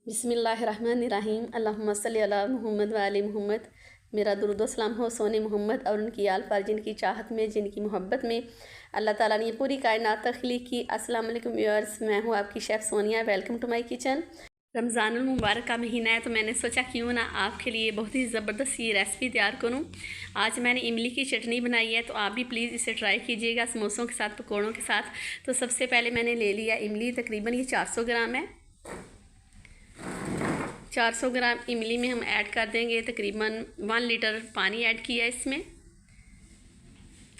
बिस्मिल्लाहिर्रहमानिर्रहीम अल्लाहुम्मा सल्ली अला मुहम्मद व आले मुहम्मद। मेरा दुरूद व सलाम हो सोने मोहम्मद और उनकी आल पर जिनकी चाहत में जिनकी मोहब्बत में अल्लाह ताला ने ये पूरी कायनात तख्लीक की। अस्सलाम वालेकुम व्यूअर्स, मैं हूँ आपकी chef Sonia. Welcome to my kitchen. रमज़ानुल मुबारक का महीना है तो मैंने सोचा क्यों ना आपके लिए बहुत ही ज़बरदस्त ये रेसिपी तैयार करूँ। आज मैंने इमली की चटनी बनाई है तो आप भी प्लीज़ इसे ट्राई कीजिएगा समोसों के साथ, पकौड़ों के साथ। तो सबसे पहले मैंने ले लिया इमली, तकरीबन ये 400 ग्राम है। 400 ग्राम इमली में हम ऐड कर देंगे तकरीबन 1 लीटर पानी ऐड किया है इसमें।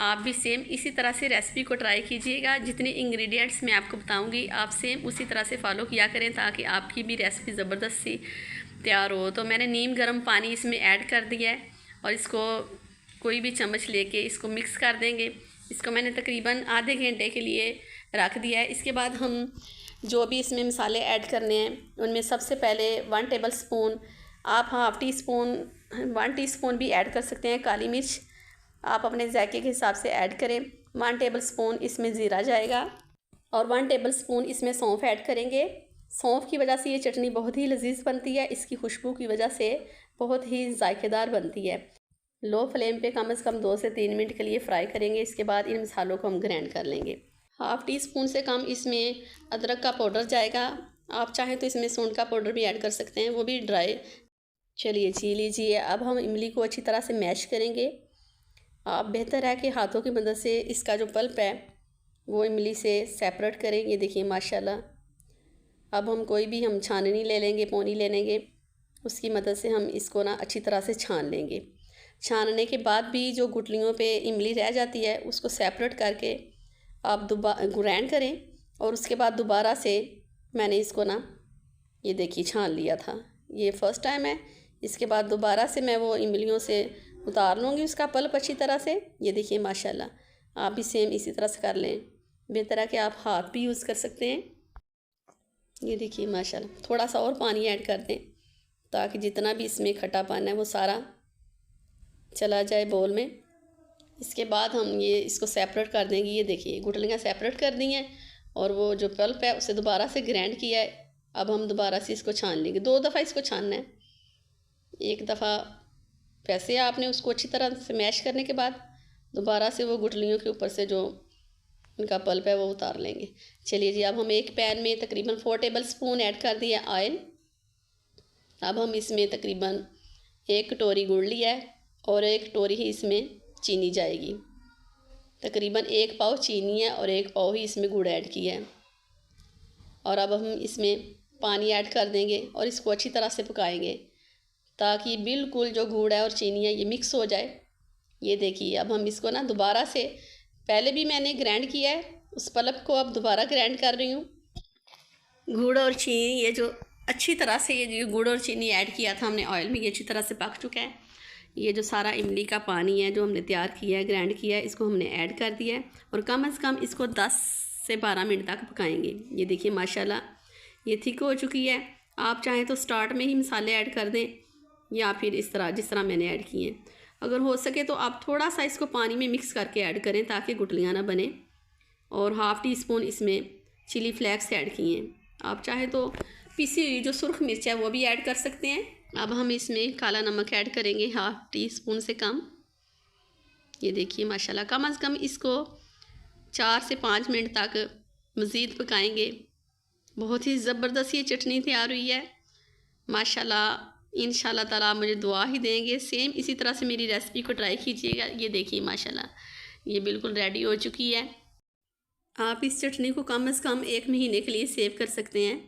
आप भी सेम इसी तरह से रेसिपी को ट्राई कीजिएगा। जितने इंग्रेडिएंट्स मैं आपको बताऊंगी आप सेम उसी तरह से फॉलो किया करें ताकि आपकी भी रेसिपी ज़बरदस्त सी तैयार हो। तो मैंने नीम गर्म पानी इसमें ऐड कर दिया है और इसको कोई भी चम्मच लेके इसको मिक्स कर देंगे। इसको मैंने तकरीबन आधे घंटे के लिए रख दिया है। इसके बाद हम जो भी इसमें मसाले ऐड करने हैं उनमें सबसे पहले 1 टेबल स्पून, आप हाफ़ टी स्पून 1 टीस्पून भी ऐड कर सकते हैं काली मिर्च, आप अपने जायके के हिसाब से ऐड करें। 1 टेबल स्पून इसमें ज़ीरा जाएगा और 1 टेबल स्पून इसमें सौंफ ऐड करेंगे। सौंफ की वजह से ये चटनी बहुत ही लजीज बनती है, इसकी खुशबू की वजह से बहुत ही जायकेदार बनती है। लो फ्लेम पे कम से कम 2 से 3 मिनट के लिए फ्राई करेंगे। इसके बाद इन मसालों को हम ग्राइंड कर लेंगे। हाफ़ टी स्पून से कम इसमें अदरक का पाउडर जाएगा। आप चाहें तो इसमें सूंड का पाउडर भी ऐड कर सकते हैं, वो भी ड्राई। चलिए जी लीजिए। अब हम इमली को अच्छी तरह से मैश करेंगे। आप बेहतर है कि हाथों की मदद से इसका जो पल्प है वो इमली से सेपरेट करें। ये देखिए माशाल्लाह। अब हम कोई भी हम छाननी ले लेंगे, पोनी ले लेंगे, उसकी मदद से हम इसको ना अच्छी तरह से छान लेंगे। छानने के बाद भी जो गुठलियों पे इमली रह जाती है उसको सेपरेट करके आप दोबारा ग्राइंड करें और उसके बाद दोबारा से मैंने इसको ना ये देखिए छान लिया था। ये फ़र्स्ट टाइम है। इसके बाद दोबारा से मैं वो इमलियों से उतार लूँगी उसका पल्प अच्छी तरह से। ये देखिए माशाल्लाह। आप भी सेम इसी तरह से कर लें। बेहतर है कि आप हाथ भी यूज़ कर सकते हैं। ये देखिए माशाल्लाह। थोड़ा सा और पानी ऐड कर दें ताकि जितना भी इसमें खट्टापन है वो सारा चला जाए बोल में। इसके बाद हम ये इसको सेपरेट कर देंगे। ये देखिए गुठलियाँ सेपरेट कर दी हैं और वो जो पल्प है उसे दोबारा से ग्राइंड किया है। अब हम दोबारा से इसको छान लेंगे। 2 दफ़ा इसको छानना है। एक दफ़ा वैसे आपने उसको अच्छी तरह से मैश करने के बाद दोबारा से वो गुठलियों के ऊपर से जो उनका पल्प है वो उतार लेंगे। चलिए जी। अब हम एक पैन में तकरीबन 4 टेबल स्पून ऐड कर दिया ऑयल। अब हम इसमें तकरीबन 1 कटोरी गुड़ लिया है और 1 कटोरी ही इसमें चीनी जाएगी। तकरीबन 1 पाव चीनी है और 1 पाव ही इसमें गुड़ ऐड किया है। और अब हम इसमें पानी ऐड कर देंगे और इसको अच्छी तरह से पकाएंगे ताकि बिल्कुल जो गुड़ है और चीनी है ये मिक्स हो जाए। ये देखिए अब हम इसको ना दोबारा से, पहले भी मैंने ग्राइंड किया है, उस पल्प को अब दोबारा ग्राइंड कर रही हूँ। गुड़ और चीनी ये जो अच्छी तरह से ये जो गुड़ और चीनी ऐड किया था हमने ऑयल में, ये अच्छी तरह से पक चुका है। ये जो सारा इमली का पानी है जो हमने तैयार किया है, ग्राइंड किया है, इसको हमने ऐड कर दिया है और कम से कम इसको 10 से 12 मिनट तक पकाएंगे। ये देखिए माशाल्लाह ये थिक हो चुकी है। आप चाहें तो स्टार्ट में ही मसाले ऐड कर दें या फिर इस तरह जिस तरह मैंने ऐड किए हैं। अगर हो सके तो आप थोड़ा सा इसको पानी में मिक्स करके ऐड करें ताकि गुठलियाँ ना बने। और हाफ़ टी स्पून इसमें चिली फ्लेक्स ऐड किए हैं। आप चाहें तो पिसी हुई जो सुर्ख मिर्च है वो भी ऐड कर सकते हैं। अब हम इसमें काला नमक ऐड करेंगे हाफ़ टी स्पून से कम। ये देखिए माशाल्लाह। कम से कम इसको 4 से 5 मिनट तक मज़ीद पकाएंगे। बहुत ही ज़बरदस्त ये चटनी तैयार हुई है माशाल्लाह। इंशाल्लाह ताला आप मुझे दुआ ही देंगे। सेम इसी तरह से मेरी रेसिपी को ट्राई कीजिएगा। ये देखिए माशाल्लाह ये बिल्कुल रेडी हो चुकी है। आप इस चटनी को कम से कम 1 महीने के लिए सेव कर सकते हैं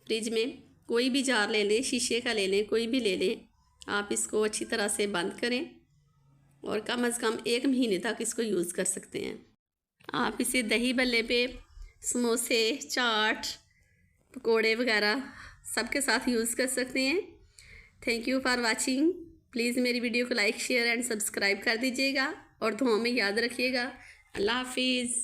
फ्रिज में। कोई भी जार ले लें, शीशे का ले लें, कोई भी ले लें। आप इसको अच्छी तरह से बंद करें और कम से कम 1 महीने तक इसको यूज़ कर सकते हैं। आप इसे दही बल्ले पे, समोसे, चाट, पकोड़े वगैरह सबके साथ यूज़ कर सकते हैं। Thank you for watching. Please मेरी वीडियो को लाइक, शेयर एंड सब्सक्राइब कर दीजिएगा और दुआ में याद रखिएगा। अल्लाह हाफिज़।